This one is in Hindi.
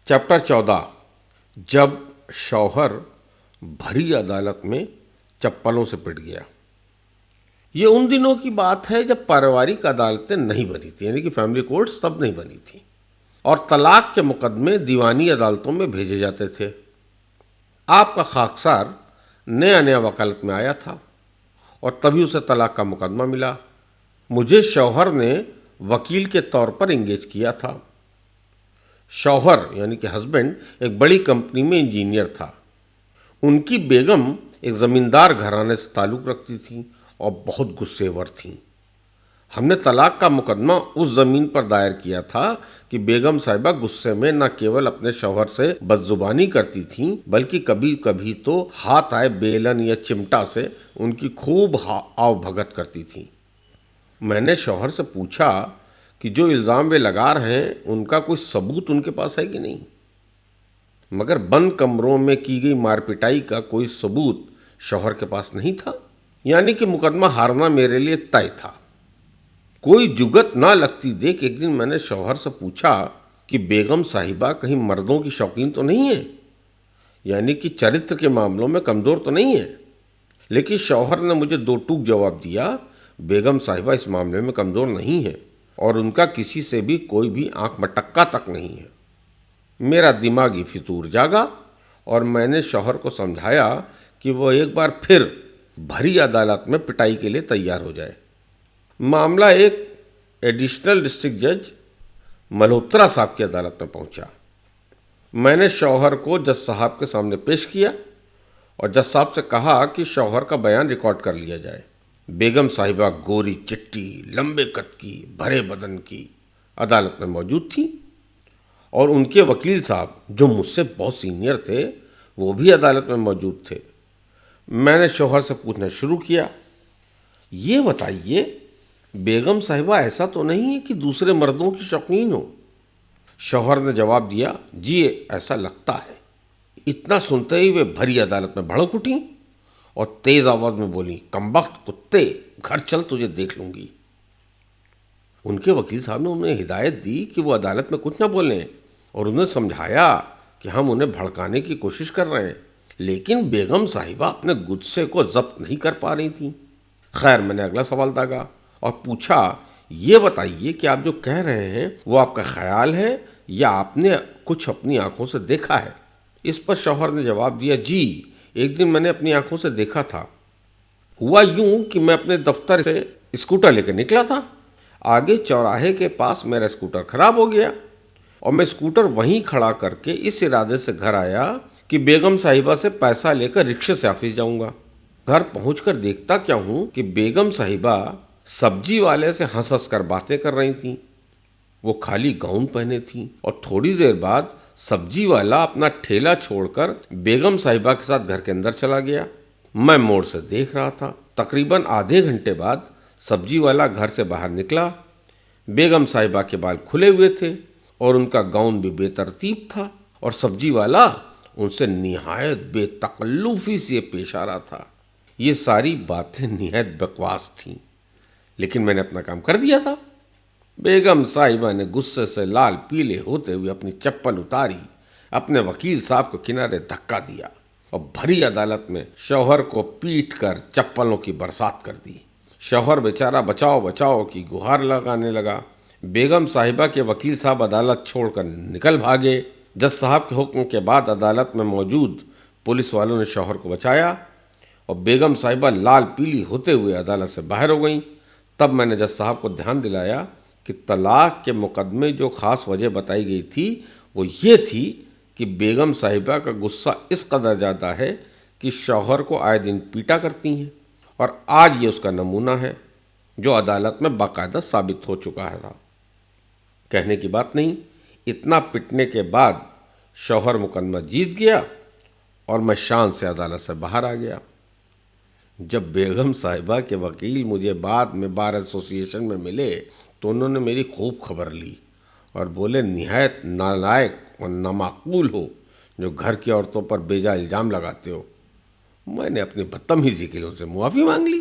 चैप्टर 14। जब शौहर भरी अदालत में चप्पलों से पिट गया। ये उन दिनों की बात है जब पारिवारिक अदालतें नहीं बनी थी, यानी कि फैमिली कोर्ट्स तब नहीं बनी थी और तलाक के मुकदमे दीवानी अदालतों में भेजे जाते थे। आपका खाकसार नया नया वकालत में आया था और तभी उसे तलाक का मुकदमा मिला। मुझे शौहर ने वकील के तौर पर एंगेज किया था। शौहर यानी कि हस्बैंड एक बड़ी कंपनी में इंजीनियर था। उनकी बेगम एक ज़मींदार घराने से ताल्लुक़ रखती थी और बहुत गुस्सेवर थीं। हमने तलाक का मुकदमा उस ज़मीन पर दायर किया था कि बेगम साहिबा गुस्से में न केवल अपने शौहर से बदजुबानी करती थीं बल्कि कभी कभी तो हाथ आए बेलन या चिमटा से उनकी खूब आव भगत करती थीं। मैंने शौहर से पूछा कि जो इल्ज़ाम वे लगा रहे हैं उनका कोई सबूत उनके पास है कि नहीं, मगर बंद कमरों में की गई मारपिटाई का कोई सबूत शौहर के पास नहीं था। यानी कि मुकदमा हारना मेरे लिए तय था। कोई जुगत ना लगती देख एक दिन मैंने शौहर से पूछा कि बेगम साहिबा कहीं मर्दों की शौकीन तो नहीं है, यानी कि चरित्र के मामलों में कमज़ोर तो नहीं है। लेकिन शौहर ने मुझे दो टूक जवाब दिया, बेगम साहिबा इस मामले में कमज़ोर नहीं है और उनका किसी से भी कोई भी आंख मटक्का तक नहीं है। मेरा दिमागी फितूर जागा और मैंने शौहर को समझाया कि वो एक बार फिर भरी अदालत में पिटाई के लिए तैयार हो जाए। मामला एक एडिशनल डिस्ट्रिक्ट जज मल्होत्रा साहब की अदालत में पहुंचा। मैंने शौहर को जज साहब के सामने पेश किया और जज साहब से कहा कि शौहर का बयान रिकॉर्ड कर लिया जाए। बेगम साहिबा गोरी चिट्टी, लंबे कद की, भरे बदन की अदालत में मौजूद थी और उनके वकील साहब जो मुझसे बहुत सीनियर थे वो भी अदालत में मौजूद थे। मैंने शौहर से पूछना शुरू किया, ये बताइए बेगम साहिबा ऐसा तो नहीं है कि दूसरे मर्दों की शौकीन हो? शौहर ने जवाब दिया, जी ऐसा लगता है। इतना सुनते ही वे भरी अदालत में भड़क उठी और तेज आवाज में बोली, कमबख्त कुत्ते, घर चल तुझे देख लूंगी। उनके वकील साहब ने उन्हें हिदायत दी कि वो अदालत में कुछ ना बोलें और उन्हें समझाया कि हम उन्हें भड़काने की कोशिश कर रहे हैं, लेकिन बेगम साहिबा अपने गुस्से को जब्त नहीं कर पा रही थी। खैर, मैंने अगला सवाल दागा और पूछा, ये बताइए कि आप जो कह रहे हैं वो आपका ख्याल है या आपने कुछ अपनी आंखों से देखा है? इस पर शौहर ने जवाब दिया, जी एक दिन मैंने अपनी आंखों से देखा था। हुआ यूं कि मैं अपने दफ्तर से स्कूटर लेकर निकला था। आगे चौराहे के पास मेरा स्कूटर खराब हो गया और मैं स्कूटर वहीं खड़ा करके इस इरादे से घर आया कि बेगम साहिबा से पैसा लेकर रिक्शे से ऑफिस जाऊंगा। घर पहुंचकर देखता क्या हूं कि बेगम साहिबा सब्जी वाले से हंस हंस कर बातें कर रही थीं। वो खाली गाउन पहने थीं और थोड़ी देर बाद सब्जी वाला अपना ठेला छोड़कर बेगम साहिबा के साथ घर के अंदर चला गया। मैं मोड़ से देख रहा था। तकरीबन आधे घंटे बाद सब्जी वाला घर से बाहर निकला। बेगम साहिबा के बाल खुले हुए थे और उनका गाउन भी बेतरतीब था और सब्जी वाला उनसे निहायत बेतकल्लुफ़ी से पेश आ रहा था। ये सारी बातें निहायत बकवास थीं, लेकिन मैंने अपना काम कर दिया था। बेगम साहिबा ने गुस्से से लाल पीले होते हुए अपनी चप्पल उतारी, अपने वकील साहब को किनारे धक्का दिया और भरी अदालत में शौहर को पीट कर चप्पलों की बरसात कर दी। शौहर बेचारा बचाओ बचाओ की गुहार लगाने लगा। बेगम साहिबा के वकील साहब अदालत छोड़कर निकल भागे। जज साहब के हुक्म के बाद अदालत में मौजूद पुलिस वालों ने शौहर को बचाया और बेगम साहिबा लाल पीली होते हुए अदालत से बाहर हो गईं। तब मैंने जज साहब को ध्यान दिलाया कि तलाक के मुकदमे जो ख़ास वजह बताई गई थी वो ये थी कि बेगम साहिबा का गुस्सा इस कदर ज़्यादा है कि शौहर को आए दिन पीटा करती हैं और आज ये उसका नमूना है जो अदालत में बाकायदा साबित हो चुका था। कहने की बात नहीं, इतना पिटने के बाद शौहर मुकदमा जीत गया और मैं शान से अदालत से बाहर आ गया। जब बेगम साहिबा के वकील मुझे बाद में बार एसोसिएशन में मिले तो उन्होंने मेरी खूब खबर ली और बोले, निहायत नालायक और नामाकूल हो जो घर की औरतों पर बेजा इल्ज़ाम लगाते हो। मैंने अपनी बदतमीज़ी के लिए उनसे मुआफ़ी मांग ली।